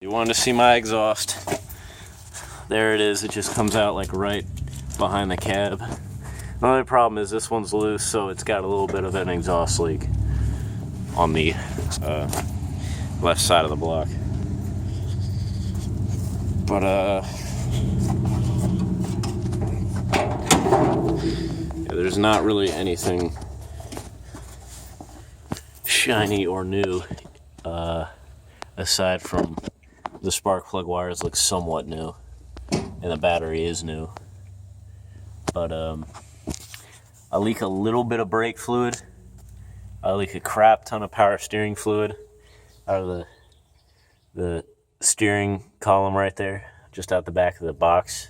You wanted to see my exhaust. There it is. It just comes out like right behind the cab. The only problem is this one's loose, so it's got a little bit of an exhaust leak on the left side of the block. But yeah, there's not really anything shiny or new aside from the spark plug wires look somewhat new and the battery is new. But I leak a little bit of brake fluid. I leak a crap ton of power steering fluid out of the steering column right there, just out the back of the box.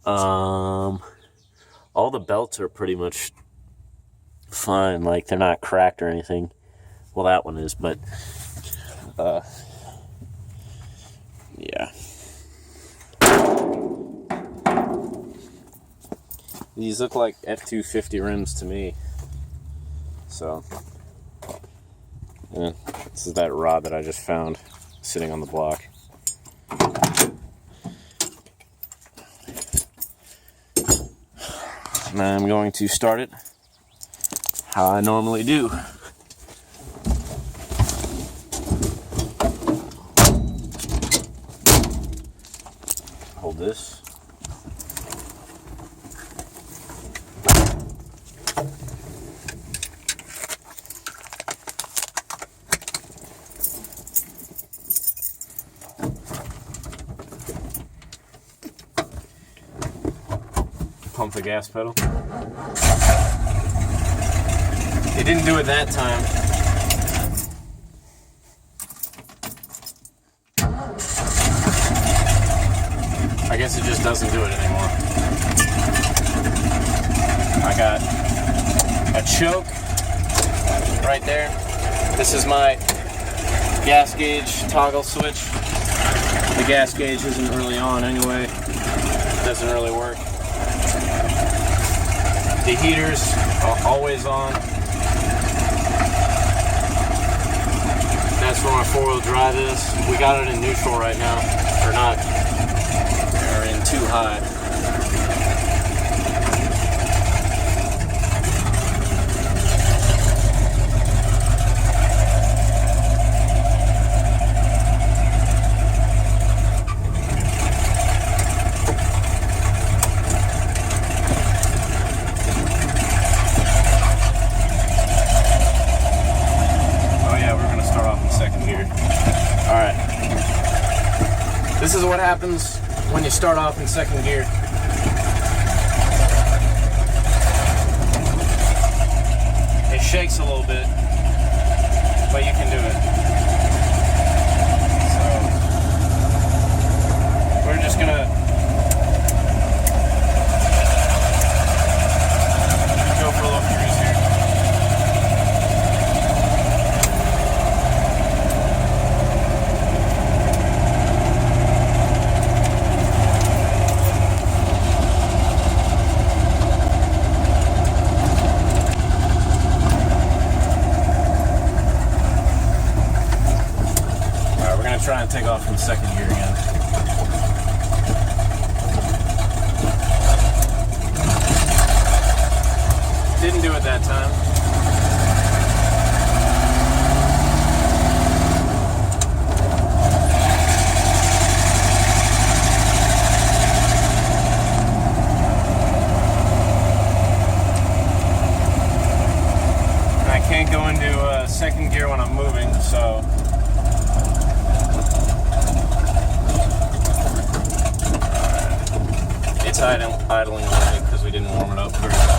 All the belts are pretty much fine, like they're not cracked or anything. Well, that one is, but yeah. These look like F250 rims to me. So, yeah, this is that rod that I just found sitting on the block. Now I'm going to start it how I normally do. Hold this. Pump the gas pedal. It didn't do it that time. I guess it just doesn't do it anymore. I got a choke right there. This is my gas gauge toggle switch. The gas gauge isn't really on anyway. It doesn't really work. The heaters are always on. That's where my four-wheel drive is. We got it in neutral right now, or not, or in too high. This is what happens when you start off in second gear. It shakes a little bit, but you can do it. So, we're just gonna go for a little cruise here. Try and take off from second gear again. Didn't do it that time. And I can't go into second gear when I'm moving, so it's idling a little bit because we didn't warm it up very well.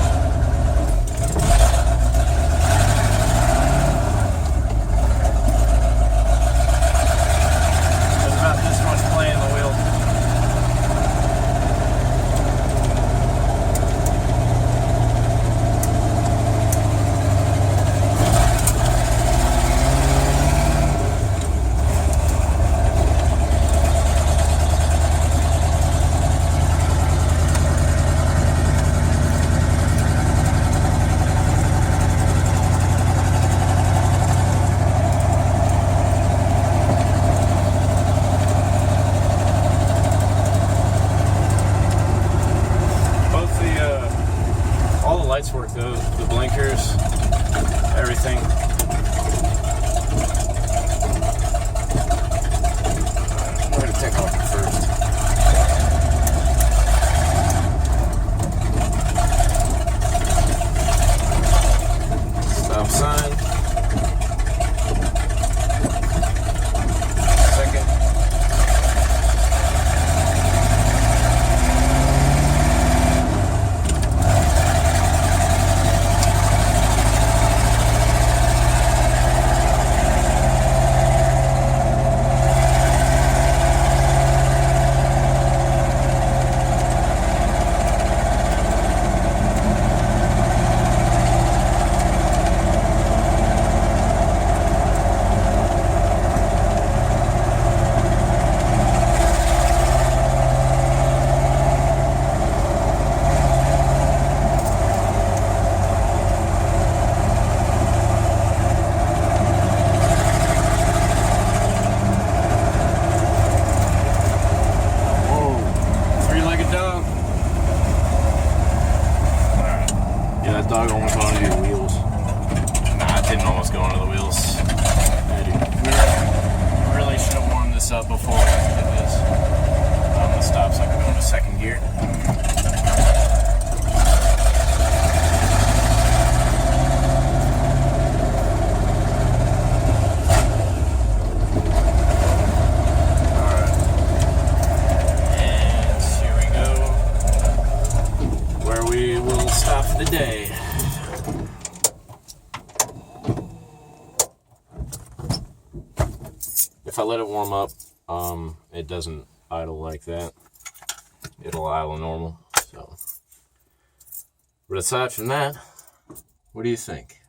let it warm up. It doesn't idle like that. It'll idle normal. So, but aside from that, what do you think?